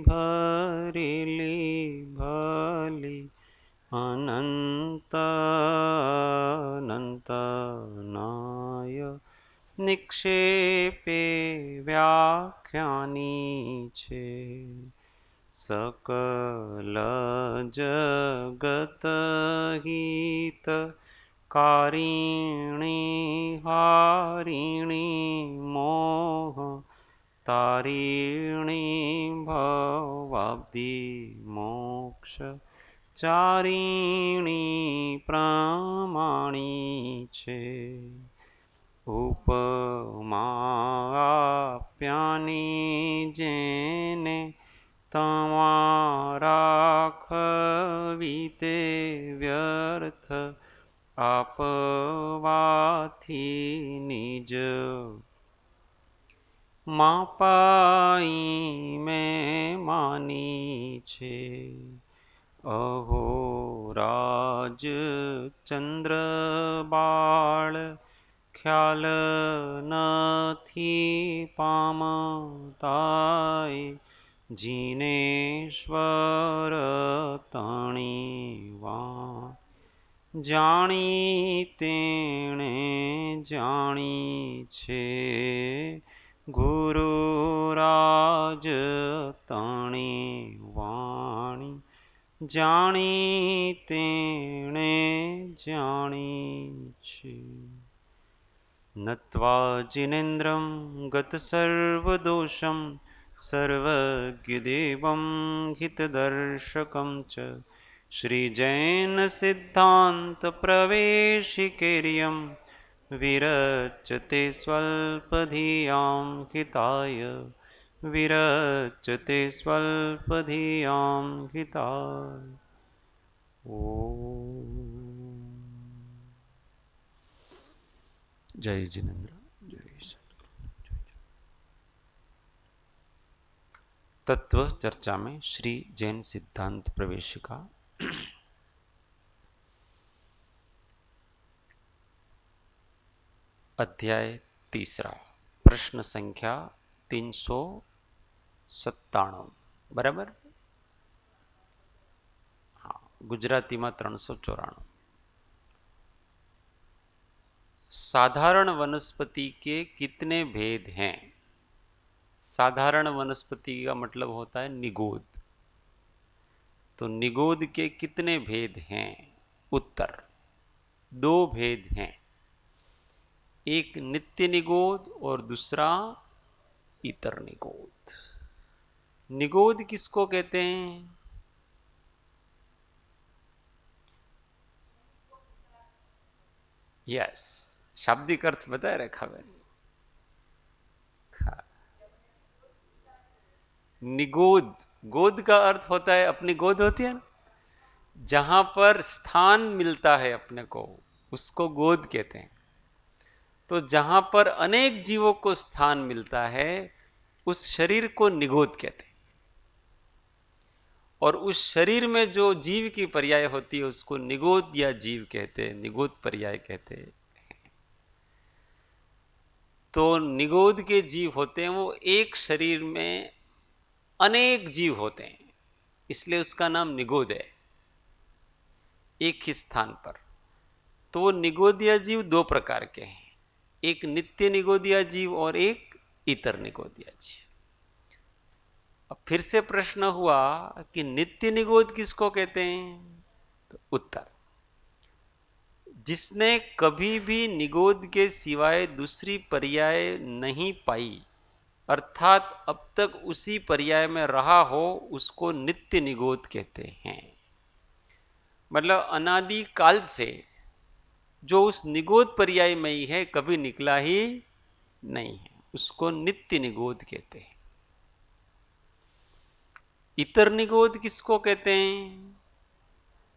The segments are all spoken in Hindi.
भरेली भली अनंतनाय निक्षेपे व्याख्यानी छे। सकल जगत हित कारिणी हारिणी मोह तारिणी भवाब्धि मोक्ष चारिणी प्रमाणी छे। उपमाप्यानी जेने तमारा खवीते व्यर्थ आपवाथी निज मापाई में मानी छे। अहो राज चंद्र बाळ ख्याल नथी पामताय जिनेश्वर तणी वा जाणी तेणे जाणी छे। गुरुराज तणी वाणी जाणी तेणे जाणी छे। नत्वा जिनेन्द्रं गतसर्वदोषं सर्वज्ञदेवं हितदर्शकं च श्रीजैनसिद्धान्तप्रवेशिकेर्यं विरचते स्वल्पधियां हिताय विरचते स्वल्पधियां हिताय। ओम जय जिनेन्द्र जय सद्गुरु। तत्व चर्चा में श्री जैन सिद्धांत प्रवेशिका अध्याय 3 प्रश्न संख्या 397 बराबर। हाँ, गुजराती में 394। साधारण वनस्पति के कितने भेद हैं? साधारण वनस्पति का मतलब होता है निगोद। तो निगोद के कितने भेद हैं? उत्तर 2 भेद हैं, एक नित्य निगोद और दूसरा इतर निगोद। निगोद किसको कहते हैं? यस, शाब्दिक अर्थ बताए रखा मैंने। हाँ। निगोद, गोद का अर्थ होता है अपनी गोद होती है ना, जहां पर स्थान मिलता है अपने को उसको गोद कहते हैं। तो जहां पर अनेक जीवों को स्थान मिलता है उस शरीर को निगोद कहते हैं। और उस शरीर में जो जीव की पर्याय होती है उसको निगोद या जीव कहते हैं, निगोद पर्याय कहते हैं। तो निगोद के जीव होते हैं वो एक शरीर में अनेक जीव होते हैं, इसलिए उसका नाम निगोद है, एक ही स्थान पर। तो वो निगोदिया जीव 2 प्रकार के हैं, एक नित्य निगोदिया जीव और एक इतर निगोदिया जीव। अब फिर से प्रश्न हुआ कि नित्य निगोद किसको कहते हैं? तो उत्तर, जिसने कभी भी निगोद के सिवाय दूसरी पर्याय नहीं पाई, अर्थात अब तक उसी पर्याय में रहा हो, उसको नित्य निगोद कहते हैं। मतलब अनादि काल से जो उस निगोद पर्याय में ही है, कभी निकला ही नहीं है, उसको नित्य निगोद कहते हैं। इतर निगोद किसको कहते हैं?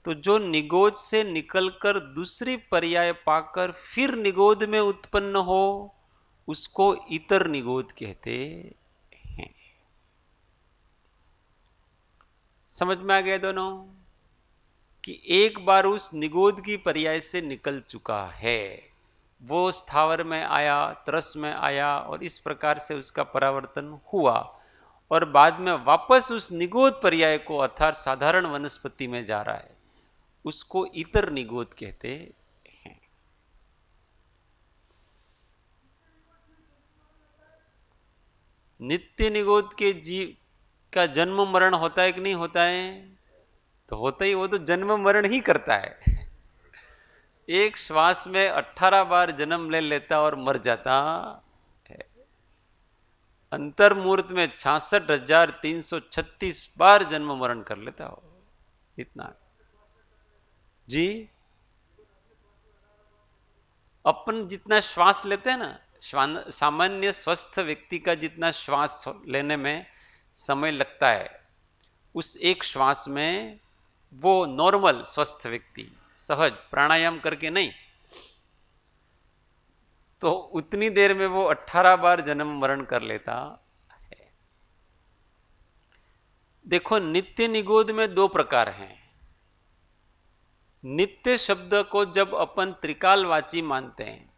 तो जो निगोद से निकलकर दूसरी पर्याय पाकर फिर निगोद में उत्पन्न हो, उसको इतर निगोद कहते हैं। समझ में आ गया दोनों कि एक बार उस निगोद की पर्याय से निकल चुका है, वो स्थावर में आया, तरस में आया और इस प्रकार से उसका परावर्तन हुआ, और बाद में वापस उस निगोद पर्याय को अर्थात साधारण वनस्पति में जा रहा है, उसको इतर निगोद कहते हैं। नित्य निगोद के जीव का जन्म मरण होता है कि नहीं होता है? तो होता ही, वो तो जन्म मरण ही करता है। एक श्वास में 18 बार जन्म ले लेता और मर जाता है। अंतर्मुहूर्त में 66,336 बार जन्म मरण कर लेता हो, इतना जी। अपन जितना श्वास लेते हैं ना, सामान्य स्वस्थ व्यक्ति का जितना श्वास लेने में समय लगता है, उस एक श्वास में वो नॉर्मल स्वस्थ व्यक्ति सहज प्राणायाम करके नहीं, तो उतनी देर में वो 18 बार जन्म मरण कर लेता है। देखो, नित्य निगोद में दो प्रकार हैं। नित्य शब्द को जब अपन त्रिकालवाची मानते हैं,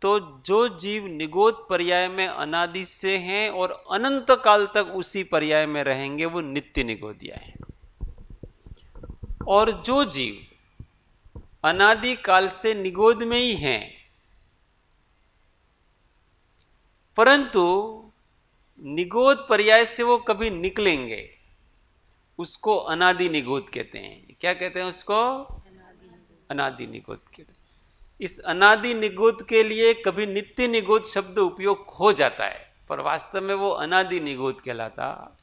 तो जो जीव निगोद पर्याय में अनादि से हैं और अनंत काल तक उसी पर्याय में रहेंगे, वो नित्य निगोदिया है। और जो जीव अनादि काल से निगोद में ही हैं, परंतु निगोद पर्याय से वो कभी निकलेंगे, उसको अनादि निगोद कहते हैं। क्या कहते हैं उसको? अनादि निगोद कहते हैं। इस अनादि निगोद के लिए कभी नित्य निगोद शब्द उपयोग हो जाता है, पर वास्तव में वो अनादि निगोद कहलाता।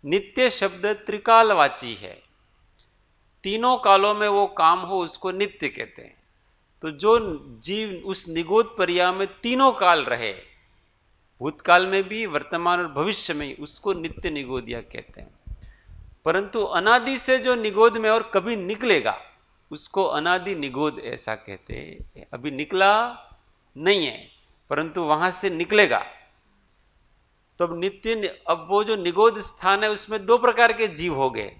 नित्य शब्द त्रिकालवाची है, तीनों कालों में वो काम हो उसको नित्य कहते हैं। तो जो जीव उस निगोद पर्याय में तीनों काल रहे, भूतकाल में भी, वर्तमान और भविष्य में, उसको नित्य निगोदिया कहते हैं। परंतु अनादि से जो निगोद में और कभी निकलेगा, उसको अनादि निगोद ऐसा कहते हैं। अभी निकला नहीं है, परंतु वहां से निकलेगा। तो अब अब वो जो निगोद स्थान है, उसमें दो प्रकार के जीव हो गए।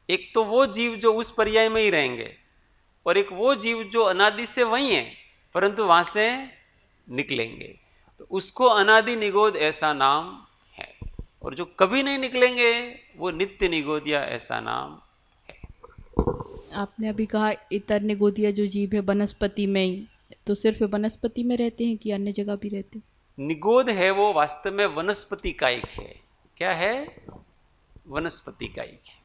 एक तो वो जीव जो उस पर्याय में ही रहेंगे, और एक वो जीव जो अनादि से वही है परंतु वहां से निकलेंगे, तो उसको अनादि निगोद ऐसा नाम है। और जो कभी नहीं निकलेंगे वो नित्य निगोदिया ऐसा नाम है। आपने अभी कहा इतर निगोदिया जो जीव है वनस्पति में ही, तो सिर्फ वनस्पति में रहते हैं कि अन्य जगह भी रहते हैं? निगोद है वो वास्तव में वनस्पति कायिक है। क्या है? वनस्पति कायिक है।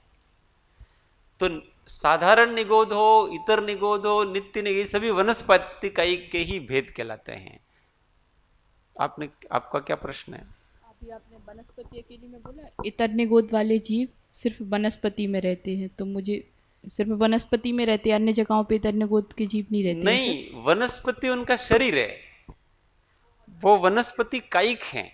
तो साधारण निगोद हो, इतर निगोद हो, नित्य निगोद, सभी वनस्पति कायिक के ही भेद कहलाते हैं। आपका क्या प्रश्न है? अभी आपने वनस्पति अकेली में बोला, इतर निगोद वाले जीव सिर्फ वनस्पति में रहते हैं, तो मुझे सिर्फ वनस्पति में रहते हैं, अन्य जगहों पे इतर निगोद के जीव नहीं रहते? नहीं, वनस्पति उनका शरीर है, वो वनस्पति कायिक हैं।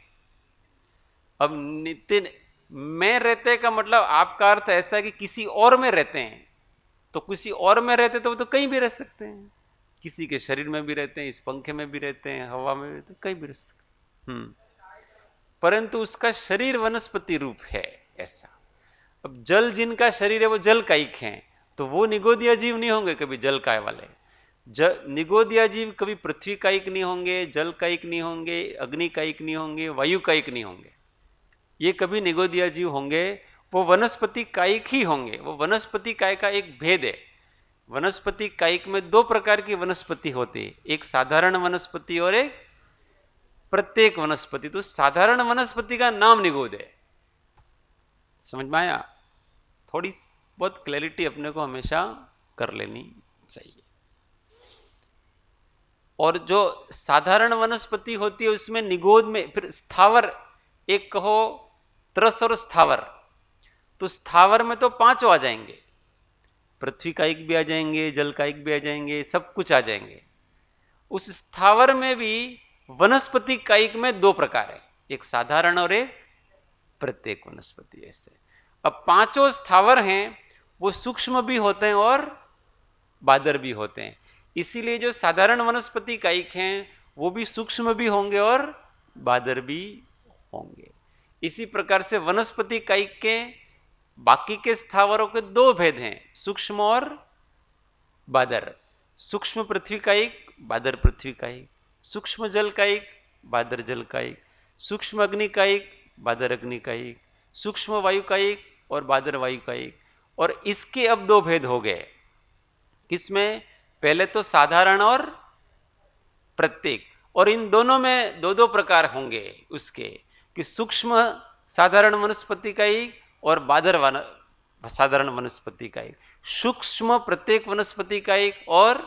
अब नित्य में रहते का मतलब आपका अर्थ ऐसा है कि किसी और में रहते हैं। तो किसी और में रहते तो वो तो कहीं भी रह सकते हैं, किसी के शरीर में भी रहते हैं, इस पंखे में भी रहते हैं, हवा में भी रहते हैं, कहीं भी रह सकते हैं। परंतु उसका शरीर वनस्पति रूप है ऐसा। अब जल जिनका शरीर है वो जल कायिक हैं, तो वो निगोदिया जीव नहीं होंगे कभी जल काय वाले। निगोदिया जीव कभी पृथ्वी कायिक नहीं होंगे, जल कायिक नहीं होंगे, अग्नि कायिक नहीं होंगे, वायु कायिक नहीं होंगे। ये कभी निगोदिया जीव होंगे, वो वनस्पति कायिक ही होंगे। वो वनस्पति काय का एक भेद है। वनस्पति कायिक में दो प्रकार की वनस्पति होती है, एक साधारण वनस्पति और एक प्रत्येक वनस्पति। तो साधारण वनस्पति का नाम निगोद है। समझ में आया? थोड़ी बहुत क्लैरिटी अपने को हमेशा कर लेनी चाहिए। और जो साधारण वनस्पति होती है उसमें निगोद में फिर स्थावर, एक कहो त्रस और स्थावर, तो स्थावर में तो पांचों आ जाएंगे, पृथ्वी कायिक भी आ जाएंगे, जल कायिक भी आ जाएंगे, सब कुछ आ जाएंगे। उस स्थावर में भी वनस्पति कायिक में दो प्रकार है, एक साधारण और एक प्रत्येक वनस्पति। ऐसे अब पांचों स्थावर हैं, वो सूक्ष्म भी होते हैं और बादर भी होते हैं। इसीलिए जो साधारण वनस्पति कायिक हैं वो भी सूक्ष्म भी होंगे और बादर भी होंगे। इसी प्रकार से वनस्पति कायिक के बाकी के स्थावरों के दो भेद हैं, सूक्ष्म और बादर। सूक्ष्म पृथ्वी कायिक, बादर पृथ्वी कायिक। सूक्ष्म जल कायिक, बादर जल कायिक। सूक्ष्म अग्नि कायिक, बादर अग्नि का एक, सूक्ष्म वायु का एक और बादर वायु का एक। और इसके अब दो भेद हो गए। किसमें? पहले तो साधारण और प्रत्येक, और इन दोनों में दो दो प्रकार होंगे उसके, कि सूक्ष्म साधारण वनस्पति का एक और बादर साधारण वनस्पति का एक, सूक्ष्म प्रत्येक वनस्पति का एक और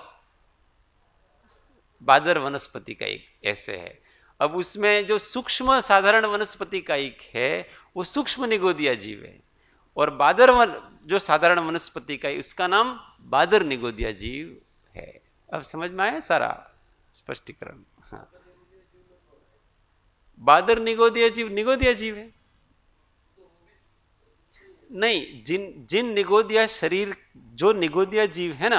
बादर वनस्पति का एक, ऐसे है। अब उसमें जो सूक्ष्म साधारण वनस्पति का एक है वो सूक्ष्म निगोदिया जीव है, और बादर जो साधारण वनस्पति का है उसका नाम बादर निगोदिया जीव है। अब समझ में आया सारा स्पष्टीकरण? हाँ, बादर निगोदिया जीव है। नहीं, जिन निगोदिया शरीर, जो निगोदिया जीव है ना,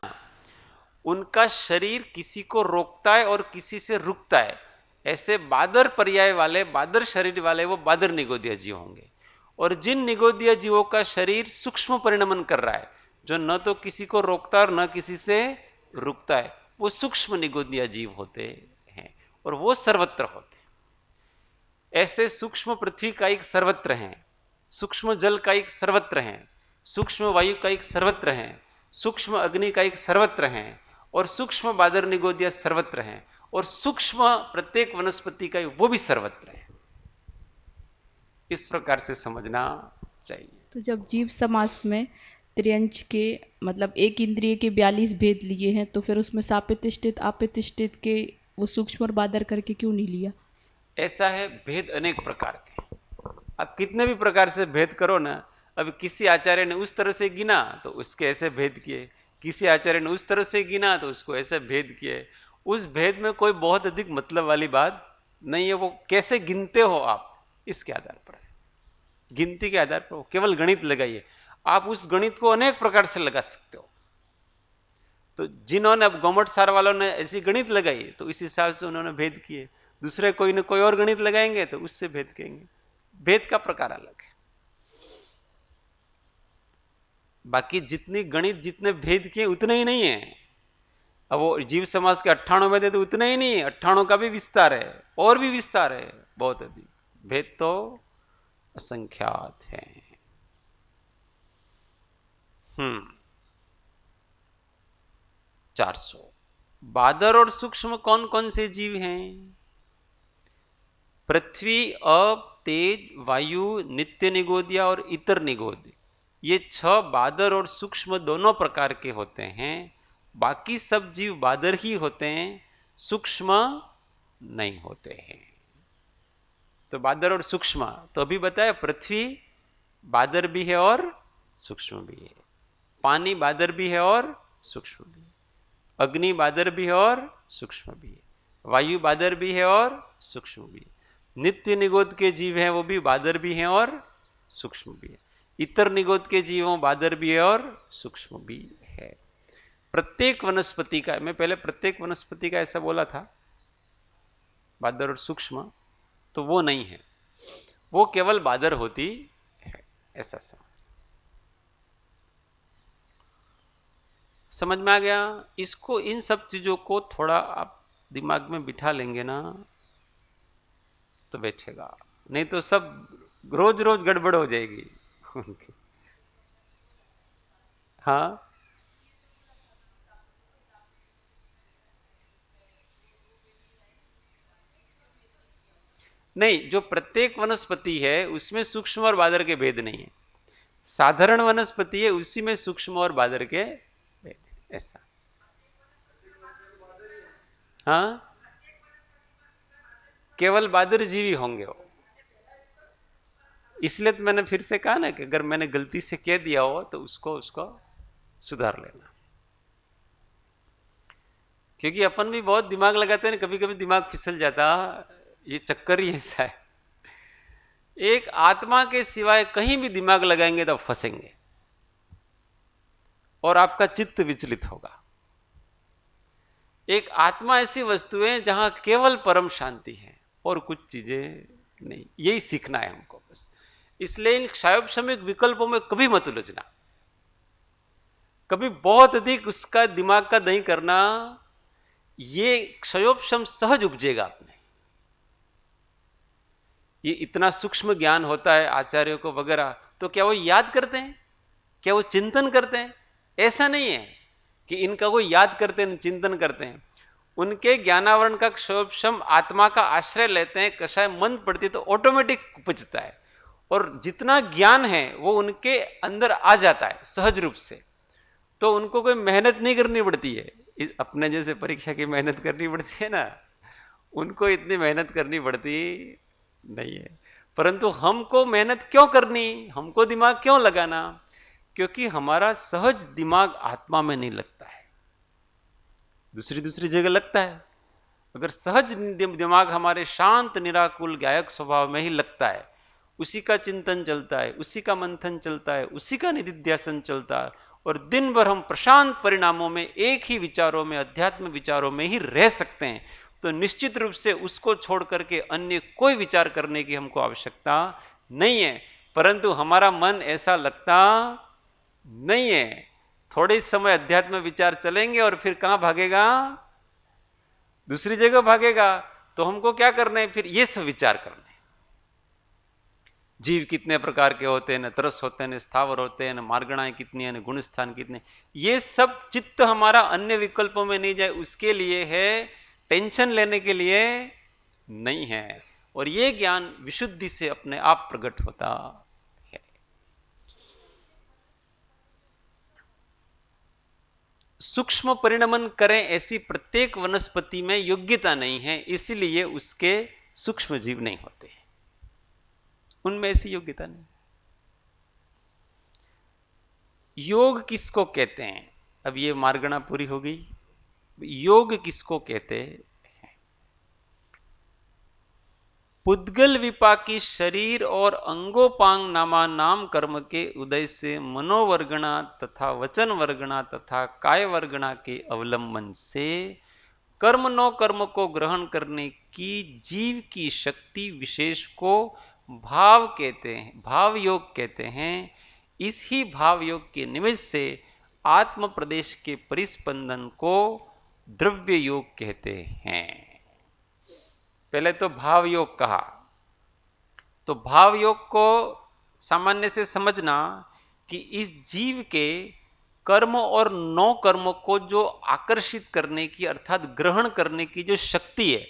उनका शरीर किसी को रोकता है और किसी से रुकता है। ऐसे बादर पर्याय वाले, बादर शरीर वाले वो बादर निगोदिया जीव होंगे। और जिन निगोदिया जीवों का शरीर सूक्ष्म परिणमन कर रहा है, जो न तो किसी को रोकता और न किसी से रुकता है, वो सूक्ष्म निगोदिया जीव होते हैं, और वो सर्वत्र होते हैं। ऐसे सूक्ष्म पृथ्वी का एक सर्वत्र है, सूक्ष्म जल का एक सर्वत्र है, सूक्ष्म वायु का एक सर्वत्र है, सूक्ष्म अग्नि का एक सर्वत्र है, और सूक्ष्म बादर निगोदिया सर्वत्र है, और सूक्ष्म प्रत्येक वनस्पति का वो भी सर्वत्र है। इस प्रकार से समझना चाहिए। तो जब जीव समास में त्रियंच के मतलब एक इंद्रिय के 42 भेद लिए हैं, तो फिर उसमें साप्रतिष्ठित अप्रतिष्ठित के वो सूक्ष्म और बादर करके क्यों नहीं लिया? ऐसा है, भेद अनेक प्रकार के। आप कितने भी प्रकार से भेद करो ना, अब किसी आचार्य ने उस तरह से गिना तो उसके ऐसे भेद किए, किसी आचार्य ने उस तरह से गिना तो उसको ऐसे भेद किए। उस भेद में कोई बहुत अधिक मतलब वाली बात नहीं है। वो कैसे गिनते हो आप, इसके आधार पर है, गिनती के आधार पर। केवल गणित लगाइए, आप उस गणित को अनेक प्रकार से लगा सकते हो। तो जिन्होंने, अब गौमट सार वालों ने ऐसी गणित लगाई तो इस हिसाब से उन्होंने भेद किए, दूसरे कोई ने कोई और गणित लगाएंगे तो उससे भेद कहेंगे। भेद का प्रकार अलग है। बाकी जितनी गणित, जितने भेद किए उतने ही नहीं है। अब वो जीव समाज के 98 भेद है तो उतने ही नहीं है, 98 का भी विस्तार है, और भी विस्तार है बहुत अधिक। भेद तो असंख्यात है। 400। बादर और सूक्ष्म कौन कौन से जीव हैं? पृथ्वी, अप, तेज, वायु, नित्य निगोदिया और इतर निगोद, ये 6 बादर और सूक्ष्म दोनों प्रकार के होते हैं। बाकी सब जीव बादर ही होते हैं, सूक्ष्म नहीं होते हैं। तो बादर और सूक्ष्म तो अभी बताया, पृथ्वी बादर भी है और सूक्ष्म भी है, पानी बादर भी है और सूक्ष्म भी है, अग्नि बादर भी है और सूक्ष्म भी है, वायु बादर भी है और सूक्ष्म भी है, नित्य निगोद के जीव हैं वो भी बादर भी हैं और सूक्ष्म भी है, इतर निगोद के जीवों बादर भी है और सूक्ष्म भी है। प्रत्येक वनस्पति का, मैं पहले प्रत्येक वनस्पति का ऐसा बोला था, बादर और सूक्ष्म, तो वो नहीं है, वो केवल बादर होती है। ऐसा समझ में आ गया? इसको, इन सब चीजों को थोड़ा आप दिमाग में बिठा लेंगे ना तो बैठेगा, नहीं तो सब रोज रोज गड़बड़ हो जाएगी उनकी। हाँ, नहीं, जो प्रत्येक वनस्पति है उसमें सूक्ष्म और बादर के भेद नहीं है। साधारण वनस्पति है उसी में सूक्ष्म और बादर के भेद, ऐसा। हाँ, केवल बादर जीवी होंगे वो। इसलिए तो मैंने फिर से कहा ना कि अगर मैंने गलती से कह दिया हो तो उसको सुधार लेना, क्योंकि अपन भी बहुत दिमाग लगाते हैं, कभी कभी दिमाग फिसल जाता, ये चक्कर ही ऐसा है। एक आत्मा के सिवाय कहीं भी दिमाग लगाएंगे तो फंसेंगे और आपका चित्त विचलित होगा। एक आत्मा ऐसी वस्तु है जहां केवल परम शांति है और कुछ चीजें नहीं, यही सीखना है हमको बस। इसलिए इन क्षयोपशमिक विकल्पों में कभी मत उलझना, कभी बहुत अधिक उसका दिमाग का दही करना। ये क्षयोपशम सहज उपजेगा अपने, ये इतना सूक्ष्म ज्ञान होता है आचार्यों को वगैरह, तो क्या वो याद करते हैं? क्या वो चिंतन करते हैं? ऐसा नहीं है कि इनका वो याद करते हैं, चिंतन करते हैं। उनके ज्ञानावरण का क्षोभशम आत्मा का आश्रय लेते हैं, कषाय मंद पड़ती तो ऑटोमेटिक उपजता है, और जितना ज्ञान है वो उनके अंदर आ जाता है सहज रूप से। तो उनको कोई मेहनत नहीं करनी पड़ती है, अपने जैसे परीक्षा की मेहनत करनी पड़ती है ना, उनको इतनी मेहनत करनी पड़ती नहीं है। परंतु हमको मेहनत क्यों करनी, हमको दिमाग क्यों लगाना? क्योंकि हमारा सहज दिमाग आत्मा में नहीं लगता है, दूसरी दूसरी जगह लगता है। अगर सहज दिमाग हमारे शांत निराकुल गायक स्वभाव में ही लगता है, उसी का चिंतन चलता है, उसी का मंथन चलता है, उसी का निधिध्यासन चलता है, और दिन भर हम प्रशांत परिणामों में, एक ही विचारों में, अध्यात्म विचारों में ही रह सकते हैं, तो निश्चित रूप से उसको छोड़ करके अन्य कोई विचार करने की हमको आवश्यकता नहीं है। परंतु हमारा मन ऐसा लगता नहीं है, थोड़े समय अध्यात्म विचार चलेंगे और फिर कहां भागेगा? दूसरी जगह भागेगा। तो हमको क्या करना है फिर? ये सब विचार करना है। जीव कितने प्रकार के होते हैं, न तरस होते हैं, न स्थावर होते हैं, न मार्गणाएं कितनी है, न गुण स्थान कितने, ये सब चित्त हमारा अन्य विकल्पों में नहीं जाए उसके लिए है, टेंशन लेने के लिए नहीं है। और ये ज्ञान विशुद्धि से अपने आप प्रकट होता है। सूक्ष्म परिणमन करें ऐसी प्रत्येक वनस्पति में योग्यता नहीं है, इसलिए उसके सूक्ष्म जीव नहीं होते, उनमें ऐसी योग्यता नहीं। योग किसको कहते हैं? अब ये मार्गणा पूरी हो गई। योग किसको कहते हैं? पुद्गल विपाकी शरीर और अंगोपांग नामा नाम कर्म के उदय से मनोवर्गणा तथा वचन वर्गणा तथा काय वर्गणा के अवलंबन से कर्म नो कर्म को ग्रहण करने की जीव की शक्ति विशेष को भाव कहते हैं, भाव योग कहते हैं। इस ही भाव योग के निमित्त से आत्म प्रदेश के परिस्पंदन को द्रव्य योग कहते हैं। पहले तो भाव योग कहा, तो भाव योग को सामान्य से समझना कि इस जीव के कर्म और नौ कर्म को जो आकर्षित करने की अर्थात ग्रहण करने की जो शक्ति है,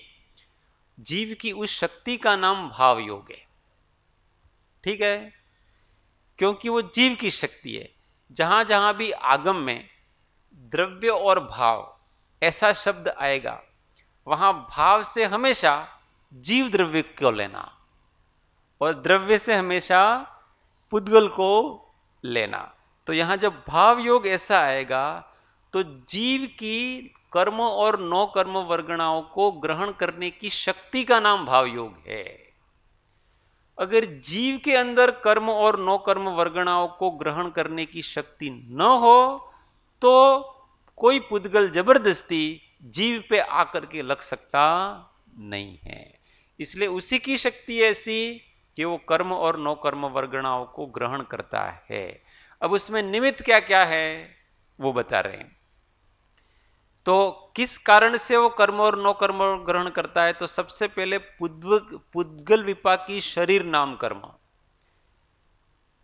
जीव की उस शक्ति का नाम भाव योग है। ठीक है, क्योंकि वो जीव की शक्ति है। जहां जहां भी आगम में द्रव्य और भाव ऐसा शब्द आएगा, वहां भाव से हमेशा जीव द्रव्य को लेना और द्रव्य से हमेशा पुद्गल को लेना। तो यहां जब भाव योग ऐसा आएगा तो जीव की कर्म और नौ कर्म वर्गणाओं को ग्रहण करने की शक्ति का नाम भाव योग है। अगर जीव के अंदर कर्म और नौ कर्म वर्गणाओं को ग्रहण करने की शक्ति न हो तो कोई पुद्गल जबरदस्ती जीव पे आकर के लग सकता नहीं है। इसलिए उसी की शक्ति ऐसी कि वो कर्म और नौ कर्म वर्गणाओं को ग्रहण करता है। अब उसमें निमित्त क्या क्या है वो बता रहे हैं। तो किस कारण से वो कर्म और नौ कर्म ग्रहण करता है? तो सबसे पहले पुद्गल विपाकी शरीर नाम कर्म,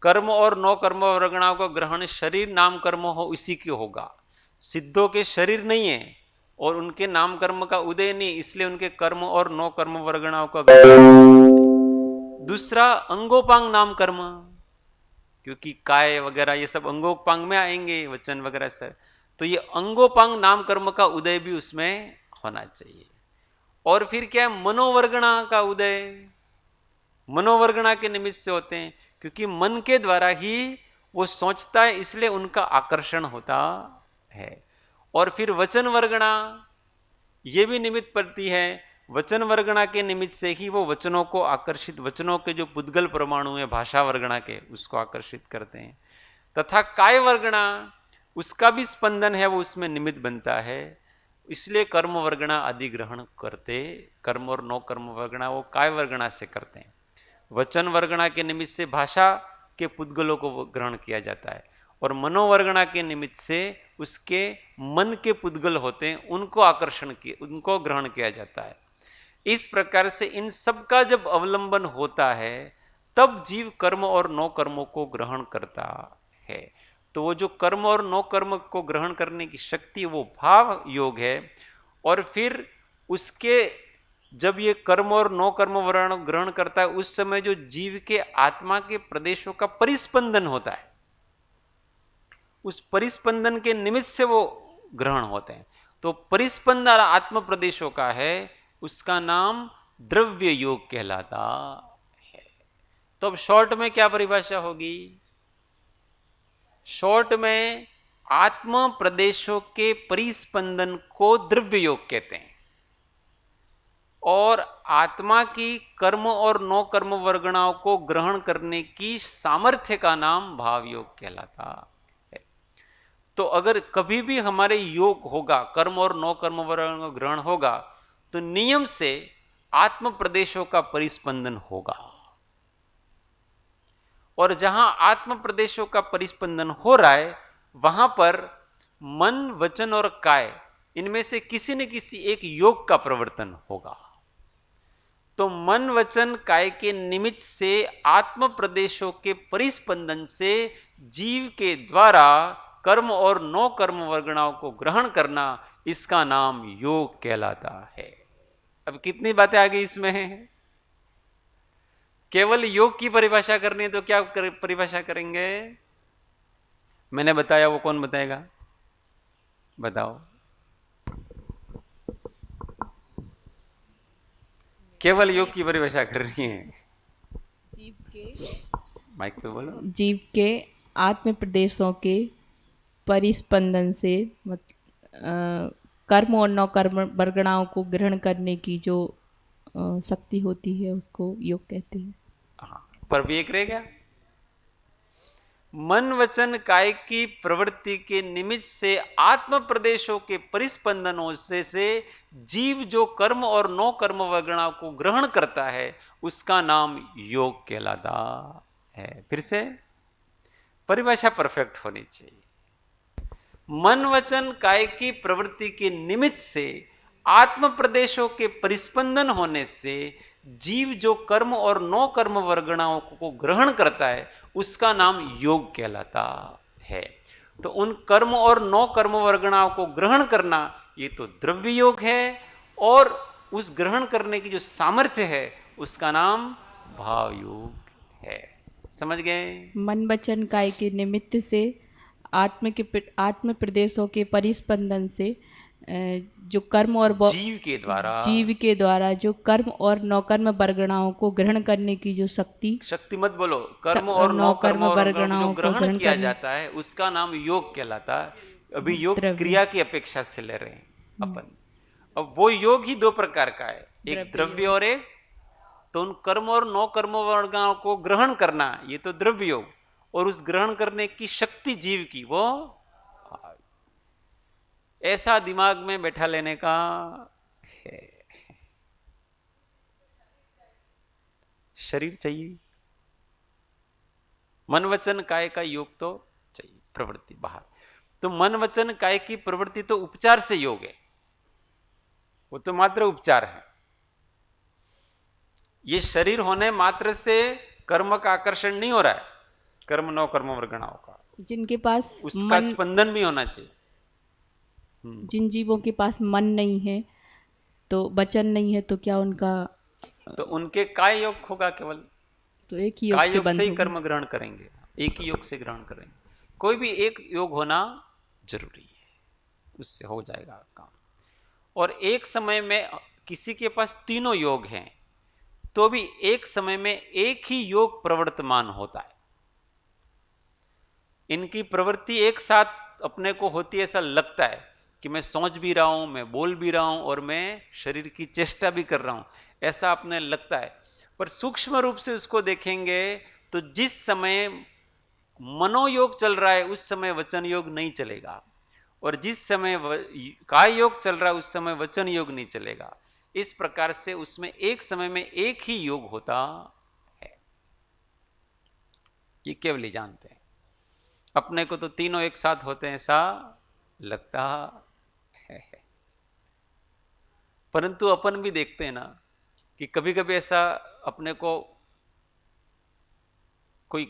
कर्म और नौ कर्म वर्गणाओं का ग्रहण शरीर नाम कर्म हो इसी के होगा। सिद्धों के शरीर नहीं है और उनके नाम कर्म का उदय नहीं, इसलिए उनके कर्म और नौ कर्म वर्गणाओं का ग्रहण। दूसरा अंगोपांग नाम कर्म, क्योंकि काय वगैरह ये सब अंगोपांग में आएंगे, वचन वगैरह सर, तो ये अंगोपांग नाम कर्म का उदय भी उसमें होना चाहिए। और फिर क्या है? मनोवर्गणा का उदय मनोवर्गणा के निमित्त से होते हैं, क्योंकि मन के द्वारा ही वो सोचता है, इसलिए उनका आकर्षण होता है। और फिर वचन वर्गणा ये भी निमित्त पड़ती है। वचन वर्गणा के निमित्त से ही वो वचनों को आकर्षित, वचनों के जो पुद्गल परमाणु है भाषा वर्गणा के, उसको आकर्षित करते हैं। तथा काय वर्गणा उसका भी स्पंदन है, वो उसमें निमित्त बनता है, इसलिए कर्म वर्गणा आदि ग्रहण करते। कर्म और नौ कर्म वर्गणा वो काय वर्गणा से करते हैं। वचन वर्गणा के निमित्त से भाषा के पुद्गलों को ग्रहण किया जाता है, और मनोवर्गणा के निमित्त से उसके मन के पुद्गल होते हैं, उनको आकर्षण किए, उनको ग्रहण किया जाता है। इस प्रकार से इन सब का जब अवलंबन होता है तब जीव कर्म और नौ कर्मों को ग्रहण करता है। तो वो जो कर्म और नौ कर्म को ग्रहण करने की शक्ति वो भाव योग है। और फिर उसके जब ये कर्म और नौ कर्म वर्ण ग्रहण करता है उस समय जो जीव के आत्मा के प्रदेशों का परिस्पंदन होता है, उस परिस्पंदन के निमित्त से वो ग्रहण होते हैं। तो परिस्पंदन आत्म प्रदेशों का है, उसका नाम द्रव्य योग कहलाता है। तो अब शॉर्ट में क्या परिभाषा होगी? शॉर्ट में आत्म प्रदेशों के परिस्पंदन को द्रव्य योग कहते हैं और आत्मा की कर्म और नौ कर्म वर्गणाओं को ग्रहण करने की सामर्थ्य का नाम भाव योग कहलाता है। तो अगर कभी भी हमारे योग होगा, कर्म और नौ कर्म वर्ग ग्रहण होगा, तो नियम से आत्म प्रदेशों का परिस्पंदन होगा। और जहां आत्म प्रदेशों का परिस्पंदन हो रहा है वहां पर मन, वचन और काय इनमें से किसी न किसी एक योग का प्रवर्तन होगा। तो मन, वचन, काय के निमित्त से आत्म प्रदेशों के परिस्पंदन से जीव के द्वारा कर्म और नौ कर्म वर्गणाओं को ग्रहण करना, इसका नाम योग कहलाता है। अब कितनी बातें आ गई इसमें? केवल योग की परिभाषा करनी है तो क्या परिभाषा करेंगे? मैंने बताया, वो कौन बताएगा? बताओ। केवल योग की परिभाषा कर रही है। जीव के माइक पे बोलो। जीव के आत्म प्रदेशों के परिस्पंदन से कर्म और नौ कर्म वर्गणाओं को ग्रहण करने की जो शक्ति होती है उसको योग कहते हैं। हाँ, पर भी एक रह गया। मन, वचन, काय की प्रवृत्ति के निमित्त से आत्म प्रदेशों के परिस्पंदनों से जीव जो कर्म और नौ कर्म वर्गणाओं को ग्रहण करता है उसका नाम योग कहलाता है। फिर से परिभाषा परफेक्ट होनी चाहिए। मन, वचन, काय की प्रवृत्ति के निमित्त से आत्म प्रदेशों के परिस्पंदन होने से जीव जो कर्म और नौ कर्म वर्गणाओं को ग्रहण करता है उसका नाम योग कहलाता है। तो उन कर्म और नौ कर्म वर्गणाओं को ग्रहण करना ये तो द्रव्य योग है और उस ग्रहण करने की जो सामर्थ्य है उसका नाम भाव योग है। समझ गए? मन, वचन, काय के निमित्त से आत्म प्रदेशों के परिस्पंदन से जो कर्म और जीव के द्वारा जो कर्म और नौकर्म वर्गणाओं को ग्रहण करने की जो शक्ति मत बोलो, कर्म और नौकर्म वर्गणाओं को ग्रहण किया जाता है उसका नाम योग कहलाता है। अभी योग क्रिया की अपेक्षा से ले रहे हैं अपन। अब वो योग ही दो प्रकार का है, एक द्रव्य और एक, तो उन कर्म और नौ कर्म वर्गणाओं को ग्रहण करना ये तो द्रव्य योग, और उस ग्रहण करने की शक्ति जीव की वो ऐसा दिमाग में बैठा लेने का है। शरीर चाहिए, मन वचन काय का योग तो चाहिए, प्रवृत्ति बाहर। तो मन वचन काय की प्रवृत्ति तो उपचार से योग है, वो तो मात्र उपचार है। ये शरीर होने मात्र से कर्म का आकर्षण नहीं हो रहा है, कर्म नौ कर्म वर्गणाओं का जिनके पास उसका स्पंदन भी होना चाहिए। जिन जीवों के पास मन नहीं है तो वचन नहीं है तो क्या उनका, तो उनके काय योग होगा केवल, तो एक ही योग काय से योग बंद से ही कर्म ग्रहण करेंगे, एक ही योग से ग्रहण करेंगे। कोई भी एक योग होना जरूरी है, उससे हो जाएगा काम। और एक समय में किसी के पास तीनों योग हैं तो भी एक समय में एक ही योग प्रवर्तमान होता है। इनकी प्रवृत्ति एक साथ अपने को होती है, ऐसा लगता है कि मैं सोच भी रहा हूं, मैं बोल भी रहा हूं और मैं शरीर की चेष्टा भी कर रहा हूं, ऐसा अपने लगता है। पर सूक्ष्म रूप से उसको देखेंगे तो जिस समय मनोयोग चल रहा है उस समय वचन योग नहीं चलेगा, और जिस समय काय योग चल रहा है उस समय वचन योग नहीं चलेगा। इस प्रकार से उसमें एक समय में एक ही योग होता है, ये केवल ही जानते हैं। अपने को तो तीनों एक साथ होते हैं ऐसा लगता है, परंतु अपन भी देखते हैं ना, कि कभी कभी ऐसा अपने को कोई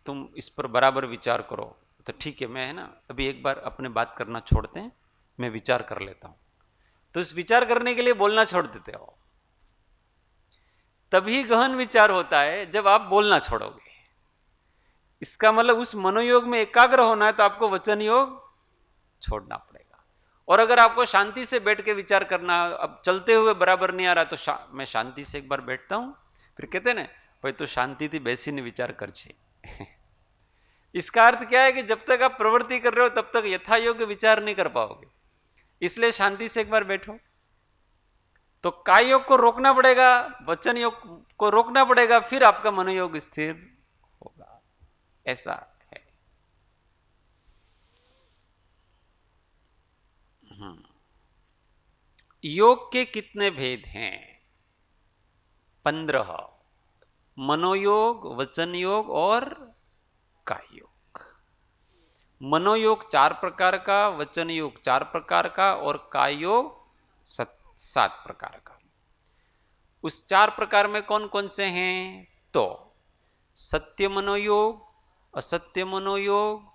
तुम इस पर बराबर विचार करो, तो ठीक है, मैं है ना अभी एक बार अपने बात करना छोड़ते हैं, मैं विचार कर लेता हूं, तो इस विचार करने के लिए बोलना छोड़ देते हो। तभी गहन विचार होता है जब आप बोलना छोड़ोगे। इसका मतलब उस मनोयोग में एकाग्र होना है तो आपको वचन योग छोड़ना पड़ेगा। और अगर आपको शांति से बैठ के विचार करना, अब चलते हुए बराबर नहीं आ रहा तो मैं शांति से एक बार बैठता हूं, फिर कहते हैं ना भाई तो शांति थी बेसीने विचार कर छे। इसका अर्थ क्या है कि जब तक आप प्रवृत्ति कर रहे हो तब तक यथा योग्य विचार नहीं कर पाओगे, इसलिए शांति से एक बार बैठो। तो काय योग को रोकना पड़ेगा, वचन योग को रोकना पड़ेगा, फिर आपका मनोयोग स्थिर होगा, ऐसा है। योग के कितने भेद हैं? 15। मनोयोग, वचन योग और काय योग। मनोयोग 4 प्रकार का, वचन योग 4 प्रकार का और काय योग 7 प्रकार का। उस 4 प्रकार में कौन कौन से हैं? तो सत्य मनोयोग, असत्य मनोयोग,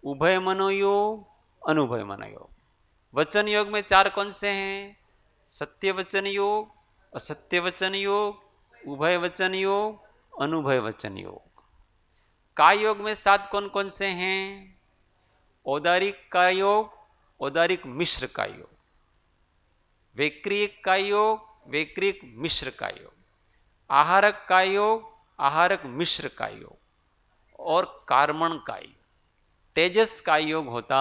उभय मनोयोग, अनुभय मनोयोग। वचन योग में 4 कौन से हैं? सत्य वचन योग, असत्य वचन योग, उभय वचन योग, अनुभय वचन योग। काय योग में 7 कौन कौन से हैं? औदारिक काय योग, औदारिक मिश्र काय योग, वैक्रियक काय योग, वैक्रियक मिश्र काय योग, आहारक काय योग, आहारक मिश्र काय योग और कार्मण काय योग। तेजस काय योग होता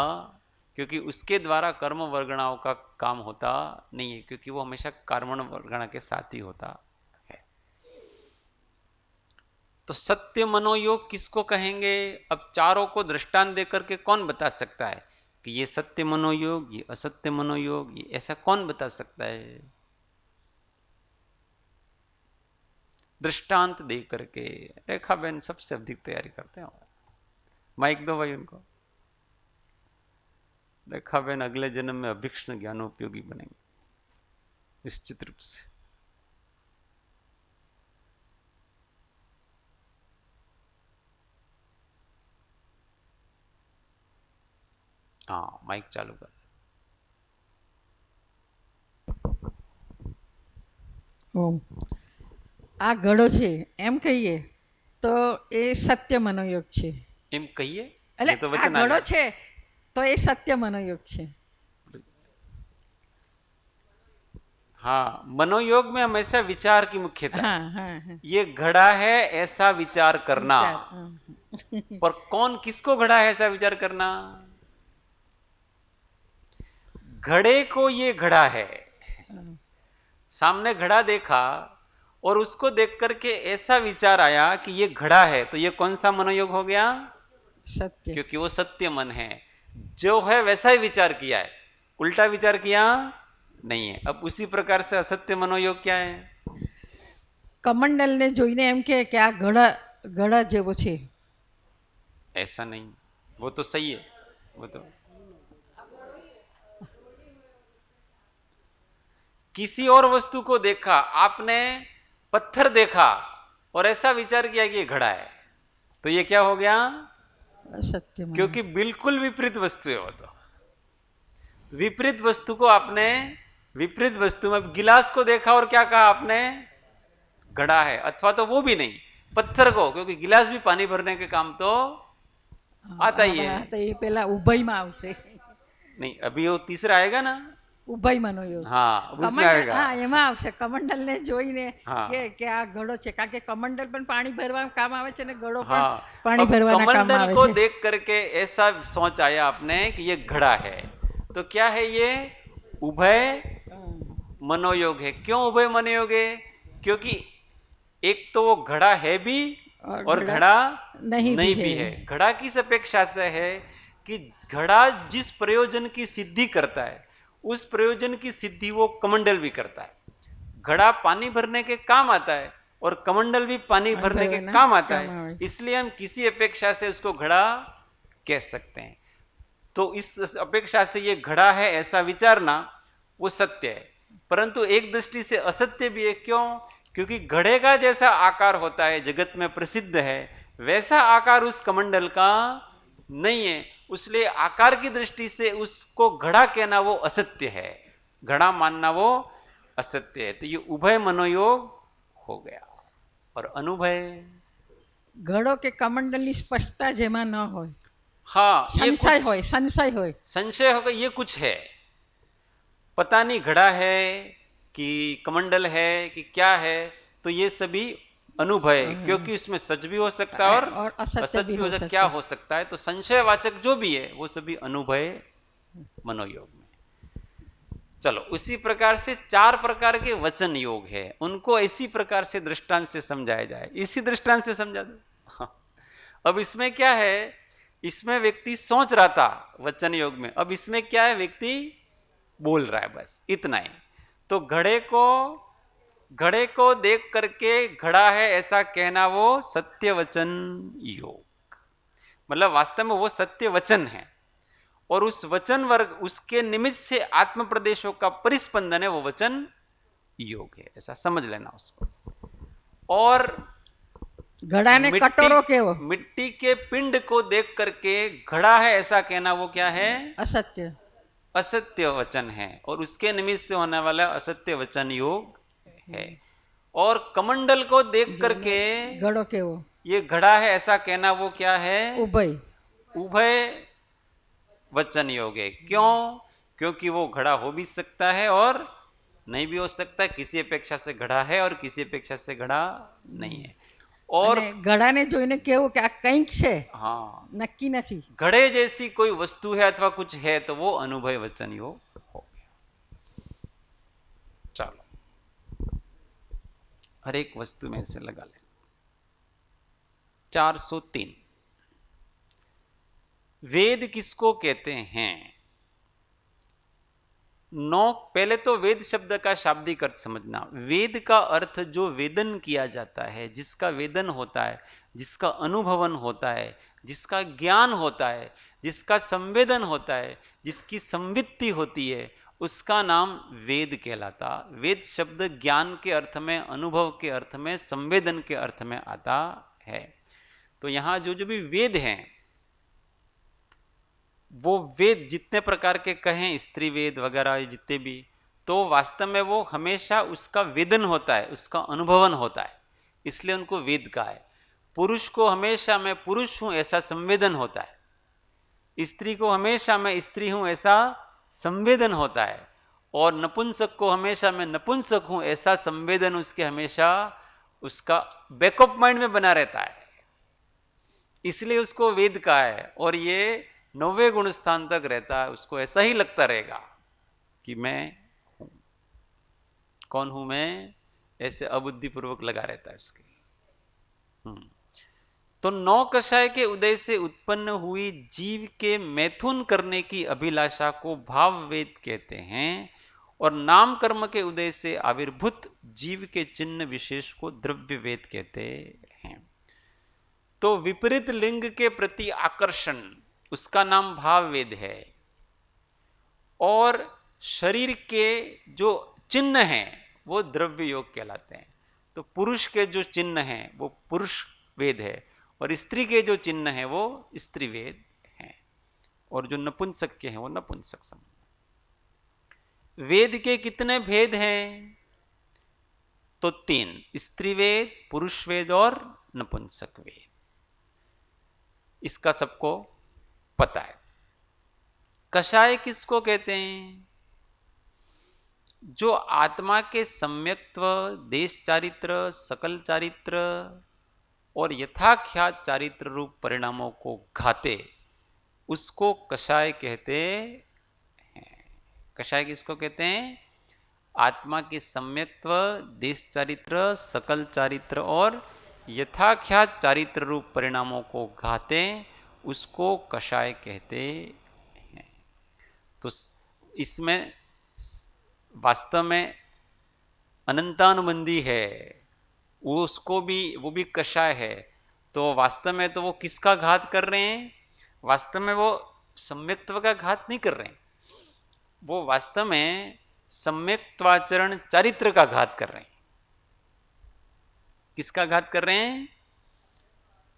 क्योंकि उसके द्वारा कर्म वर्गणाओं का काम होता नहीं है, क्योंकि वो हमेशा कर्मण वर्गणा के साथ ही होता है। तो सत्य मनोयोग किसको कहेंगे? अब चारों को दृष्टांत देकर के कौन बता सकता है कि ये सत्य मनोयोग, ये असत्य मनोयोग, ये ऐसा कौन बता सकता है? दृष्टांत दे करके। रेखा बहन सबसे अधिक तैयारी करते हैं, माइक दो भाई उनको। रेखा बहन अगले जन्म में अभिक्षण ज्ञानोपयोगी बनेंगे निश्चित रूप से। हाँ, माइक चालू कर। આ ઘડો છે એમ કહીએ તો એ સત્ય મનોયોગ છે, એમ કહીએ એટલે તો આ ઘડો છે તો એ સત્ય મનોयोग છે। हाँ, मनोयोग में हमेशा विचार की मुख्यता। हाँ, हाँ, हाँ। ये घड़ा है ऐसा विचार करना, पर कौन किसको घड़ा है ऐसा विचार करना? घड़े को ये घड़ा है, सामने घड़ा देखा और उसको देख करके ऐसा विचार आया कि ये घड़ा है, तो ये कौन सा मनोयोग हो गया? सत्य, क्योंकि वो सत्य मन है, जो है वैसा ही विचार किया है, उल्टा विचार किया नहीं है। अब उसी प्रकार से असत्य मनोयोग क्या है? कमंडल ने जोईने एम के आ घड़ा घड़ा जेवो छे, ऐसा नहीं, वो तो सही है, वो तो किसी और वस्तु को देखा आपने, पत्थर देखा और ऐसा विचार किया कि ये घड़ा है, तो ये क्या हो गया? सत्य, क्योंकि बिल्कुल विपरीत वस्तु है वो। तो विपरीत वस्तु को आपने, विपरीत वस्तु में गिलास को देखा और क्या कहा आपने? घड़ा है, अथवा तो वो भी नहीं, पत्थर को, क्योंकि गिलास भी पानी भरने के काम तो आता ही है। तो ये पहला उभय में आवशे नहीं, अभी वो तीसरा आएगा ना, उभय मनोयोग। हाँ, उसमें आएगा। हाँ, एमां आवशे कमंडल ने जोईने हाँ, के आ घड़ो छे, कारण के कमंडल पण पानी भरवा काम आवे छे ने घड़ो पण हाँ, पानी भरवाना काम आवे कमंडल छे। को देख करके ऐसा सोच आया आपने कि ये घड़ा है, तो क्या है ये? उभय मनोयोग है। क्यों उभय मनोयोग है? क्योंकि एक तो वो घड़ा है भी और घड़ा नहीं भी है। घड़ा किस अपेक्षा से है कि घड़ा जिस प्रयोजन की सिद्धि करता है उस प्रयोजन की सिद्धि वो कमंडल भी करता है। घड़ा पानी भरने के काम आता है और कमंडल भी पानी भरने के काम आता है, इसलिए हम किसी अपेक्षा से उसको घड़ा कह सकते हैं। तो इस अपेक्षा से ये घड़ा है ऐसा विचारना वो सत्य है, परंतु एक दृष्टि से असत्य भी है। क्यों? क्योंकि घड़े का जैसा आकार होता है, जगत में प्रसिद्ध है, वैसा आकार उस कमंडल का नहीं है। इसलिए आकार की दृष्टि से उसको घड़ा कहना वो असत्य है, घड़ा मानना वो असत्य है। तो ये उभय मनोयोग हो गया। और अनुभय, ઘડો કે કમંડલની સ્પષ્ટતા જેમાં ન હોય, हाँ, સંશય હોય, સંશય હોય, संशय होगा, ये कुछ है, पता नहीं घड़ा है कि कमंडल है कि क्या है, तो ये सभी अनुभव, क्योंकि उसमें सच भी हो सकता है और असत भी हो सकता है, क्या हो सकता है। तो संशयवाचक जो भी है वो सभी अनुभव मनोयोग में। चलो, उसी प्रकार से 4 प्रकार के वचन योग है, उनको इसी प्रकार से दृष्टांत से समझाया जाए। इसी दृष्टांत से समझा दो। हाँ। अब इसमें क्या है, इसमें व्यक्ति सोच रहा था वचन योग में, अब इसमें क्या है, व्यक्ति बोल रहा है, बस इतना ही। तो घड़े को देख करके घड़ा है ऐसा कहना वो सत्य वचन योग, मतलब वास्तव में वो सत्य वचन है, और उस वचन वर्ग, उसके निमित्त से आत्म प्रदेशों का परिस्पंदन है, वो वचन योग है, ऐसा समझ लेना उसको। और घड़ा ने कटोरो केवो, मिट्टी के पिंड को देख करके घड़ा है ऐसा कहना वो क्या है, असत्य, असत्य वचन है, और उसके निमित्त से होने वाला असत्य वचन योग है। और कमंडल को देख करके घड़ो केवो, ये घड़ा है ऐसा कहना वो क्या है, उभय, उभय वचन योग है। क्यों? क्योंकि वो घड़ा हो भी सकता है और नहीं भी हो सकता, किसी अपेक्षा से घड़ा है और किसी अपेक्षा से घड़ा नहीं है। और घड़ा ने जोईने केवो कि आ कंईक छे, हाँ, नक्की नहीं, घड़े जैसी कोई वस्तु है अथवा कुछ है, तो वो अनुभव वचन योग हो गया। चलो, हर एक वस्तु में से लगा ले। 403 वेद किसको कहते हैं? 9, पहले तो वेद शब्द का शाब्दिक अर्थ समझना। वेद का अर्थ जो वेदन किया जाता है, जिसका वेदन होता है, जिसका अनुभवन होता है, जिसका ज्ञान होता है, जिसका संवेदन होता है, जिसकी संवित्ति होती है, उसका नाम वेद कहलाता। वेद शब्द ज्ञान के अर्थ में, अनुभव के अर्थ में, संवेदन के अर्थ में आता है। तो यहां जो जो भी वेद हैं, वो वेद जितने प्रकार के कहें, स्त्री वेद वगैरह जितने भी, तो वास्तव में वो हमेशा उसका वेदन होता है, उसका अनुभवन होता है, इसलिए उनको वेद कहा है। पुरुष को हमेशा मैं पुरुष हूं ऐसा संवेदन होता है, स्त्री को हमेशा मैं स्त्री हूं ऐसा संवेदन होता है, और नपुंसक को हमेशा मैं नपुंसक हूं ऐसा संवेदन उसके हमेशा उसका बैकअप माइंड में बना रहता है, इसलिए उसको वेद कहा है। और ये 9वें गुण स्थान तक रहता है, उसको ऐसा ही लगता रहेगा कि मैं हूं, कौन हूं मैं, ऐसे अबुद्धिपूर्वक लगा रहता है उसके। तो 9 कषाय के उदय से उत्पन्न हुई जीव के मैथुन करने की अभिलाषा को भाव वेद कहते हैं, और नाम कर्म के उदय से आविर्भूत जीव के चिन्ह विशेष को द्रव्य वेद कहते हैं। तो विपरीत लिंग के प्रति आकर्षण, उसका नाम भाव वेद है, और शरीर के जो चिन्ह हैं वो द्रव्य योग कहलाते हैं। तो पुरुष के जो चिन्ह हैं वो पुरुष वेद है, और स्त्री के जो चिन्ह हैं वो स्त्री वेद हैं, और जो नपुंसक के हैं वो नपुंसक संबंध। वेद के कितने भेद हैं? तो 3, स्त्री वेद, पुरुष वेद और नपुंसक वेद। इसका सबको पता है। कषाय किसको कहते हैं? जो आत्मा के सम्यक्त्व, देश चारित्र, सकल चारित्र और यथाख्यात चारित्र रूप परिणामों को घाते, उसको कषाय कहते हैं। कषाय किसको कहते हैं? आत्मा के सम्यक्त्व, देश चारित्र, सकल चारित्र और यथाख्यात चारित्र रूप परिणामों को घाते, उसको कषाय कहते हैं। तो इसमें वास्तव में अनंतानुबंधी है, उसको भी, वो भी कषाय है। तो वास्तव में तो वो किसका घात कर रहे हैं? वास्तव में वो सम्यक्त्व का घात नहीं कर रहे हैं, वो वास्तव में सम्यक्त्वाचरण चारित्र का घात कर रहे हैं। किसका घात कर रहे हैं?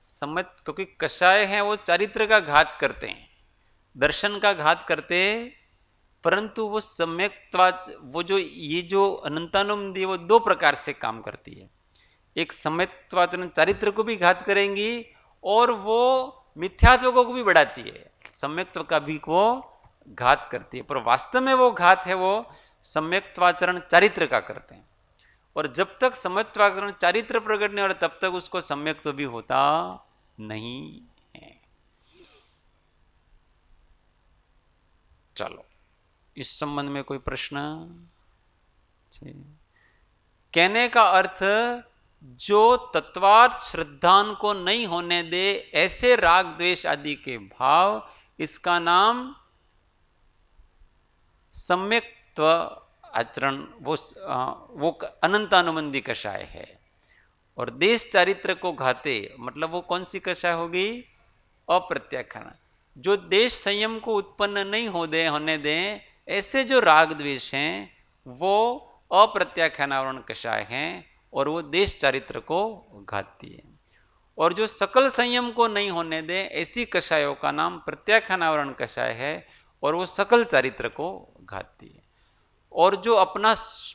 सम्यक, क्योंकि कषाय है वो चारित्र का घात करते हैं, दर्शन का घात करते, परंतु वो सम्यक्त्वाच, वो जो ये जो अनंतानुबंधी वो दो प्रकार से काम करती है। एक सम्यक्त्वाचरण चारित्र को भी घात करेंगी और वो मिथ्यात्व को भी बढ़ाती है, सम्यक्त्व का भी वो घात करती है, पर वास्तव में वो घात है वो सम्यक्त्वाचरण चारित्र का करते हैं। और जब तक सम्यक्त्वाचरण चारित्र प्रकट नहीं हो रहा तब तक उसको सम्यक्त्व भी होता नहीं है। चलो, इस संबंध में कोई प्रश्न? कहने का अर्थ, जो तत्वार्थ श्रद्धान को नहीं होने दे ऐसे राग द्वेष आदि के भाव, इसका नाम सम्यक्त्व आचरण, वो अनंतानुबंधी कषाय है। और देश चारित्र को घाते मतलब वो कौन सी कषाय होगी? अप्रत्याख्यान। जो देश संयम को उत्पन्न नहीं होने दें ऐसे जो राग द्वेष हैं वो अप्रत्याख्यानावरण कषाय हैं और वो देश चारित्र को घातती है। और जो सकल संयम को नहीं होने दें ऐसी कषायों का नाम प्रत्याख्यानावरण कषाय है और वो सकल चारित्र को घातती है। और जो अपना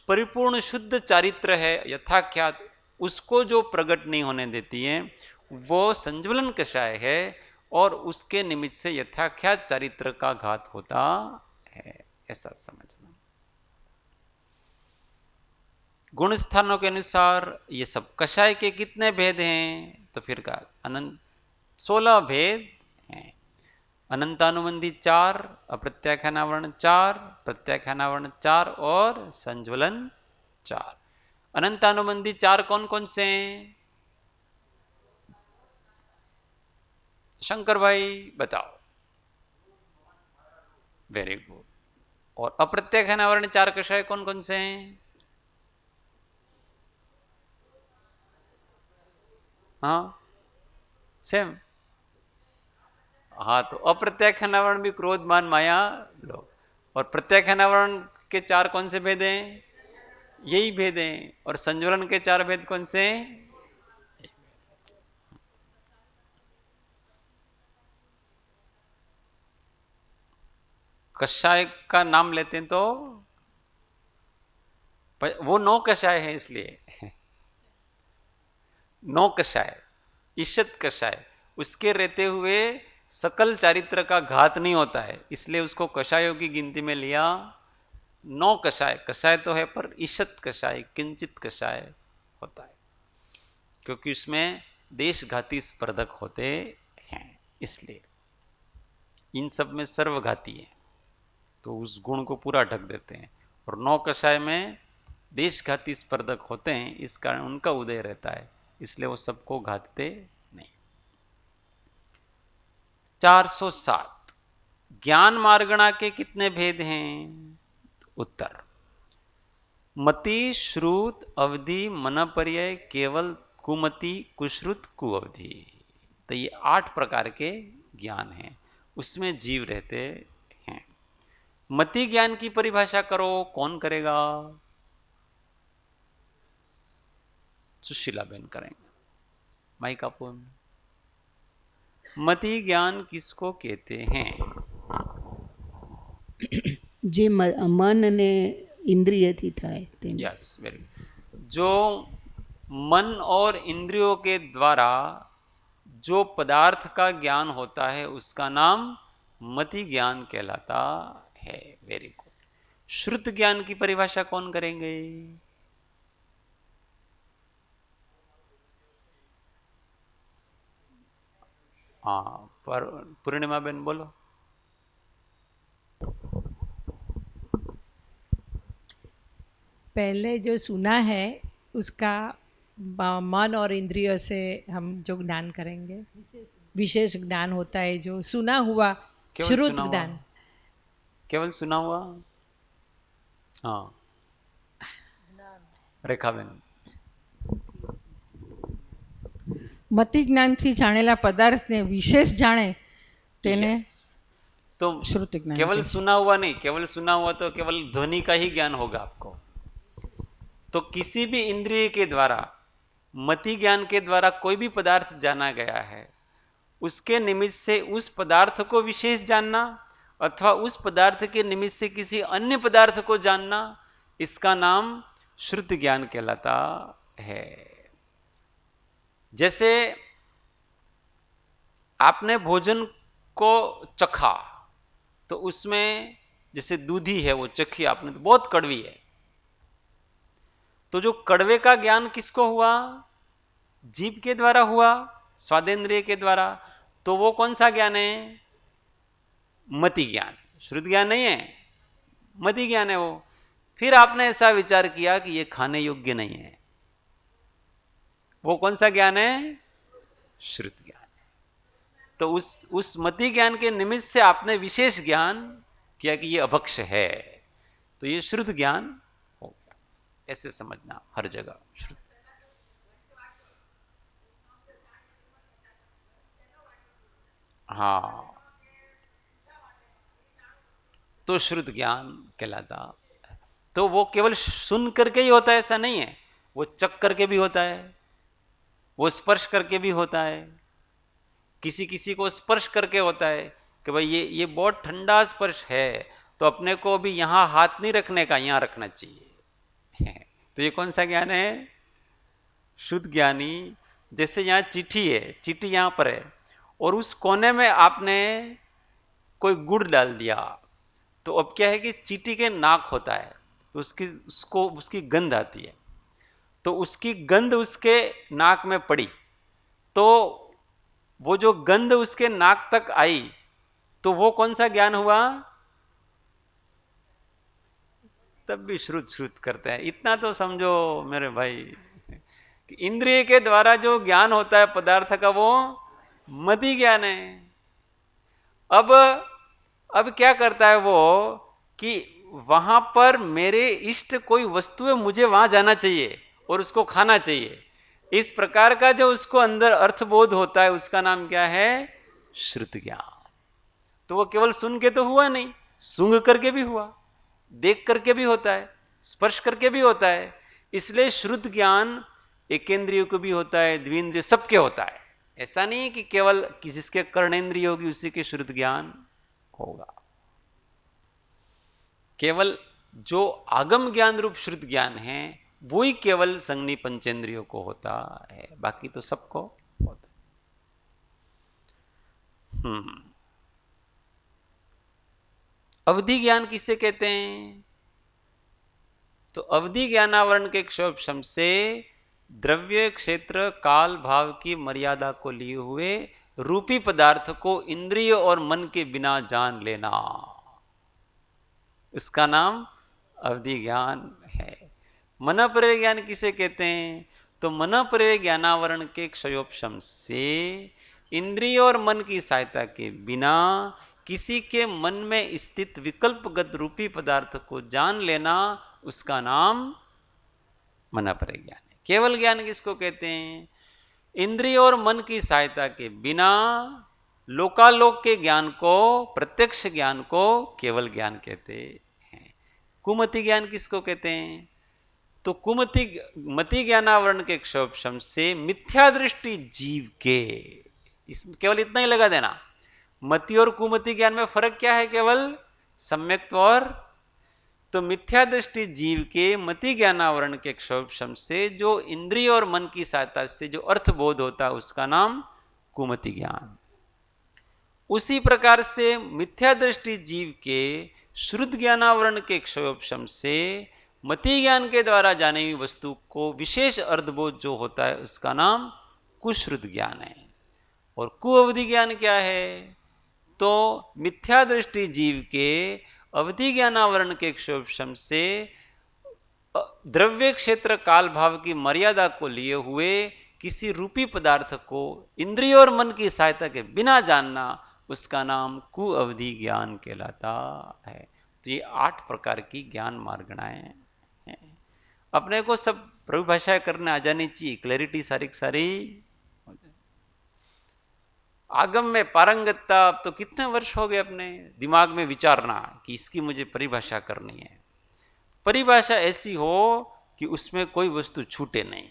परिपूर्ण शुद्ध चारित्र है यथाख्यात, उसको जो प्रकट नहीं होने देती है वो संज्वलन कषाय है और उसके निमित्त से यथाख्यात चारित्र का घात होता है, ऐसा समझना। गुण स्थानों के अनुसार ये सब कषाय के कितने भेद हैं? तो फिर का अनंत 16 भेद हैं। अनंतानुबंधी 4, अप्रत्याख्यानावरण 4, प्रत्याख्यानावरण 4 और संज्वलन 4। अनंतानुबंधी 4 कौन कौन से हैं? शंकर भाई बताओ। Very good. और अप्रत्याख्यानावरण 4 कषाय कौन कौन से हैं? हाँ सेम। हाँ, तो अप्रत्याख्यानावरण भी क्रोध मान माया लोभ। और प्रत्याख्यानावरण के 4 कौन से भेद हैं? यही भेद हैं। और संज्वलन के 4 भेद कौन से हैं? कषाय का नाम लेते हैं तो वो 9 कषाय है, इसलिए 9 कषाय, ईशत कषाय, उसके रहते हुए सकल चारित्र का घात नहीं होता है, इसलिए उसको कषायों की गिनती में लिया। 9 कषाय, कषाय तो है पर ईशत कषाय, किंचित कषाय होता है, क्योंकि उसमें देशघाती स्पर्धक होते हैं, इसलिए इन सब में सर्वघाती है तो उस गुण को पूरा ढक देते हैं। और 9 कषाय में देशघाती स्पर्धक होते हैं, इस कारण उनका उदय रहता है, इसलिए वो सबको घातते नहीं। 407 ज्ञान मार्गणा के कितने भेद हैं? उत्तर, मति, श्रुत, अवधि, मनपर्यय, केवल, कुमति, कुश्रुत, कुअवधि। तो ये 8 प्रकार के ज्ञान हैं, उसमें जीव रहते हैं। मति ज्ञान की परिभाषा करो, कौन करेगा? सुशीला बहन करेंगे। माइक आपो। मति ज्ञान किसको कहते हैं? जे मन ने इंद्रिय थी थाय। Yes, very. जो मन और इंद्रियों के द्वारा जो पदार्थ का ज्ञान होता है उसका नाम मति ज्ञान कहलाता है। Very good. श्रुत ज्ञान की परिभाषा कौन करेंगे? हाँ, पर पूर्णिमा बेन बोलो। पहले जो सुना है उसका मन और इंद्रियों से हम जो ज्ञान करेंगे, विशेष ज्ञान होता है जो सुना हुआ, श्रुत ज्ञान। केवल सुना हुआ। हाँ, रेखा बेन। મતિ જ્ઞાનથી જાણેલા પદાર્થને વિશેષ જાણે તેને तो श्रुत ज्ञान। केवल सुना हुआ नहीं, केवल सुना हुआ तो केवल ध्वनि का ही ज्ञान होगा आपको। तो किसी भी इंद्रिय के द्वारा मति ज्ञान के द्वारा कोई भी पदार्थ जाना गया है, उसके निमित्त से उस पदार्थ को विशेष जानना अथवा उस पदार्थ के निमित्त से किसी अन्य पदार्थ को जानना, इसका नाम श्रुत ज्ञान कहलाता है। जैसे आपने भोजन को चखा, तो उसमें जैसे दूधी है वो चखी आपने, तो बहुत कड़वी है, तो जो कड़वे का ज्ञान किसको हुआ? जीभ के द्वारा हुआ, स्वादेंद्रिय के द्वारा। तो वो कौन सा ज्ञान है? मति ज्ञान। श्रुत ज्ञान नहीं है, मति ज्ञान है वो। फिर आपने ऐसा विचार किया कि ये खाने योग्य नहीं है, वो कौन सा ज्ञान है? श्रुत ज्ञान। तो उस मति ज्ञान के निमित्त से आपने विशेष ज्ञान किया कि ये अभक्ष है, तो ये श्रुत ज्ञान हो गया। ऐसे समझना हर जगह श्रुत। हाँ, तो श्रुत ज्ञान कहलाता। तो वो केवल सुन करके ही होता है ऐसा नहीं है, वो चख करके भी होता है, वो स्पर्श करके भी होता है। किसी किसी को स्पर्श करके होता है कि भाई ये बहुत ठंडा स्पर्श है, तो अपने को भी यहां हाथ नहीं रखने का, यहां रखना चाहिए। तो ये कौन सा ज्ञान है? शुद्ध ज्ञानी। जैसे यहां चिट्ठी है, चिट्ठी यहां पर है और उस कोने में आपने कोई गुड़ डाल दिया, तो अब क्या है कि चींटी के नाक होता है, तो उसकी गंध आती है, तो उसकी गंध उसके नाक में पड़ी, तो वो जो गंध उसके नाक तक आई, तो वो कौन सा ज्ञान हुआ? तब भी श्रुत श्रुत करते हैं। इतना तो समझो मेरे भाई कि इंद्रिय के द्वारा जो ज्ञान होता है पदार्थ का, वो मति ज्ञान है। अब क्या करता है वो कि वहां पर मेरे इष्ट कोई वस्तु है, मुझे वहां जाना चाहिए और उसको खाना चाहिए, इस प्रकार का जो उसको अंदर अर्थबोध होता है, उसका नाम क्या है? श्रुत ज्ञान। तो वो केवल सुन के तो हुआ नहीं, सूंघ करके भी हुआ, देख करके भी होता है, स्पर्श करके भी होता है। इसलिए श्रुत ज्ञान एकेंद्रियों को भी होता है, द्विंद्रिय सबके होता है। ऐसा नहीं कि केवल जिसके कर्णेंद्रिय होगी उसी के श्रुत ज्ञान होगा। केवल जो आगम ज्ञान रूप श्रुत ज्ञान है वो ही केवल संज्ञी पंचेंद्रियों को होता है, बाकी तो सबको होता है। अवधि ज्ञान किसे कहते हैं? तो अवधि ज्ञानावरण के क्षोभशम से द्रव्य क्षेत्र काल भाव की मर्यादा को लिए हुए रूपी पदार्थ को इंद्रिय और मन के बिना जान लेना, इसका नाम अवधि ज्ञान है। मन परे ज्ञान किसे कहते हैं? तो मन परे ज्ञानावरण के क्षयोपशम से इंद्रिय और मन की सहायता के बिना किसी के मन में स्थित विकल्पगत रूपी पदार्थ को जान लेना, उसका नाम मन परे ज्ञान है। केवल ज्ञान किसको कहते हैं? इंद्रिय और मन की सहायता के बिना लोकालोक के ज्ञान को, प्रत्यक्ष ज्ञान को केवल ज्ञान कहते हैं। कुमति ज्ञान किसको कहते हैं? तो मति ज्ञानावरण के क्षोभशम से मिथ्या दृष्टि जीव के, केवल इतना ही लगा देना। मति और कुमति ज्ञान में फर्क क्या है? केवल सम्यक्त्व और, तो मिथ्या दृष्टि जीव के मति ज्ञानावरण के क्षोभशम से जो इंद्रिय और मन की सहायता से जो अर्थबोध होता है, उसका नाम कुमति ज्ञान। उसी प्रकार से मिथ्या दृष्टि जीव के श्रुत ज्ञानावरण के क्षयोपशम से मति ज्ञान के द्वारा जानी हुई वस्तु को विशेष अर्धबोध जो होता है, उसका नाम कुश्रुत ज्ञान है। और कुअवधि ज्ञान क्या है? तो मिथ्या दृष्टि जीव के अवधि ज्ञानावरण के क्षयोपशम से द्रव्य क्षेत्र काल भाव की मर्यादा को लिए हुए किसी रूपी पदार्थ को इंद्रिय और मन की सहायता के बिना जानना, उसका नाम कुअवधि ज्ञान कहलाता है। तो ये 8 प्रकार की ज्ञान मार्गणाएं हैं। अपने को सब परिभाषाएं करने आ जानी चाहिए, क्लैरिटी सारी आगम में पारंगतता। अब तो कितने वर्ष हो गए अपने दिमाग में विचारना कि इसकी मुझे परिभाषा करनी है। परिभाषा ऐसी हो कि उसमें कोई वस्तु छूटे नहीं,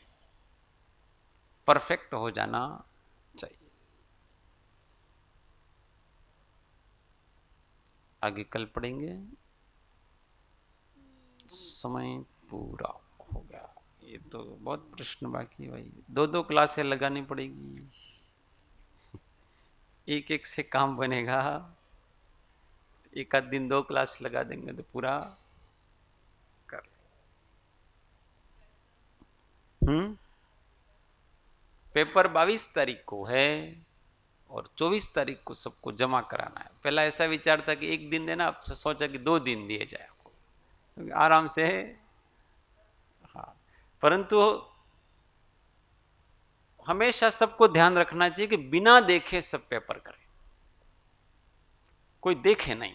परफेक्ट हो जाना चाहिए। आगे कल पढ़ेंगे। समय पूरा हो गया। ये तो बहुत प्रश्न बाकी है भाई, 2-2 क्लासें लगानी पड़ेगी, एक एक से काम बनेगा। एक आध दिन 2 क्लास लगा देंगे तो पूरा कर। पेपर 22 तारीख को है और 24 तारीख को सबको जमा कराना है। पहला ऐसा विचार था कि एक दिन देना, अब सोचा कि 2 दिन दिए जाए आपको, तो आराम से। हाँ, परंतु हमेशा सबको ध्यान रखना चाहिए कि बिना देखे सब पेपर करें, कोई देखे नहीं।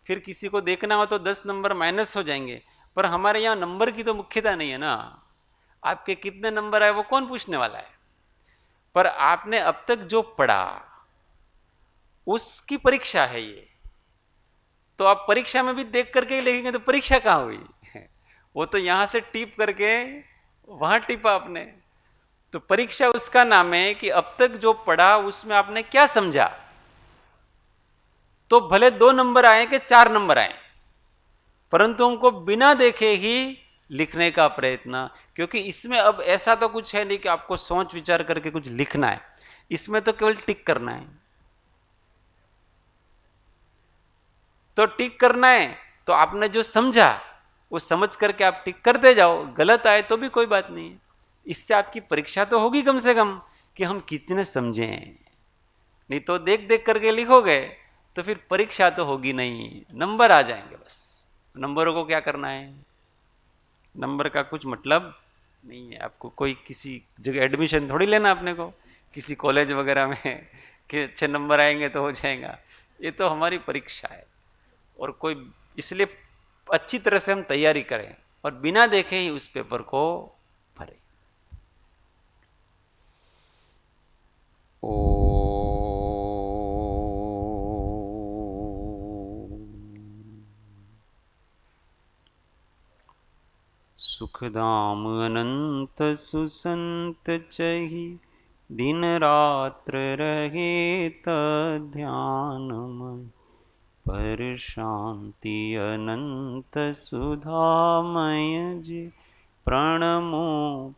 फिर किसी को देखना हो तो 10 नंबर माइनस हो जाएंगे, पर हमारे यहां नंबर की तो मुख्यता नहीं है ना। आपके कितने नंबर आए वो कौन पूछने वाला है, पर आपने अब तक जो पढ़ा उसकी परीक्षा है ये। तो आप परीक्षा में भी देख करके ही लिखेंगे तो परीक्षा कहां हुई? वो तो यहां से टिप करके वहां टिपा आपने। तो परीक्षा उसका नाम है कि अब तक जो पढ़ा उसमें आपने क्या समझा। तो भले 2 नंबर आए कि 4 नंबर आए, परंतु हमको बिना देखे ही लिखने का प्रयत्न, क्योंकि इसमें अब ऐसा तो कुछ है नहीं कि आपको सोच विचार करके कुछ लिखना है, इसमें तो केवल टिक करना है। तो टिक करना है तो आपने जो समझा वो समझ करके आप टिक करते जाओ, गलत आए तो भी कोई बात नहीं। इससे आपकी परीक्षा तो होगी कम से कम कि हम कितने समझे। नहीं तो देख देख करके लिखोगे तो फिर परीक्षा तो होगी नहीं, नंबर आ जाएंगे बस। नंबरों को क्या करना है, नंबर का कुछ मतलब नहीं है। आपको कोई किसी जगह एडमिशन थोड़ी लेना अपने को, किसी कॉलेज वगैरह में कि अच्छे नंबर आएंगे तो हो जाएगा। ये तो हमारी परीक्षा है, और कोई इसलिए अच्छी तरह से हम तैयारी करें और बिना देखे ही उस पेपर को भरें। सुखदाम अनंत सुसंत चही, दिन रात्र रहे तध्यानमय, पर शांति अनंत सुधामय जी, प्रणमो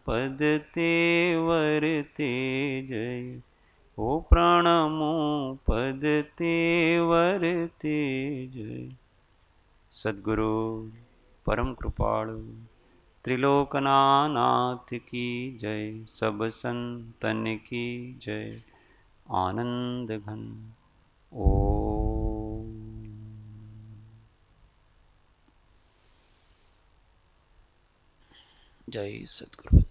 पद तेवर तेजय। ओ प्रणमो पद तेवर तेजय। सद्गुरु परम कृपाळु त्रिलोकनाथ की जय, सब संतन की जय। आनंद घन ओम। जय सद्गुरु।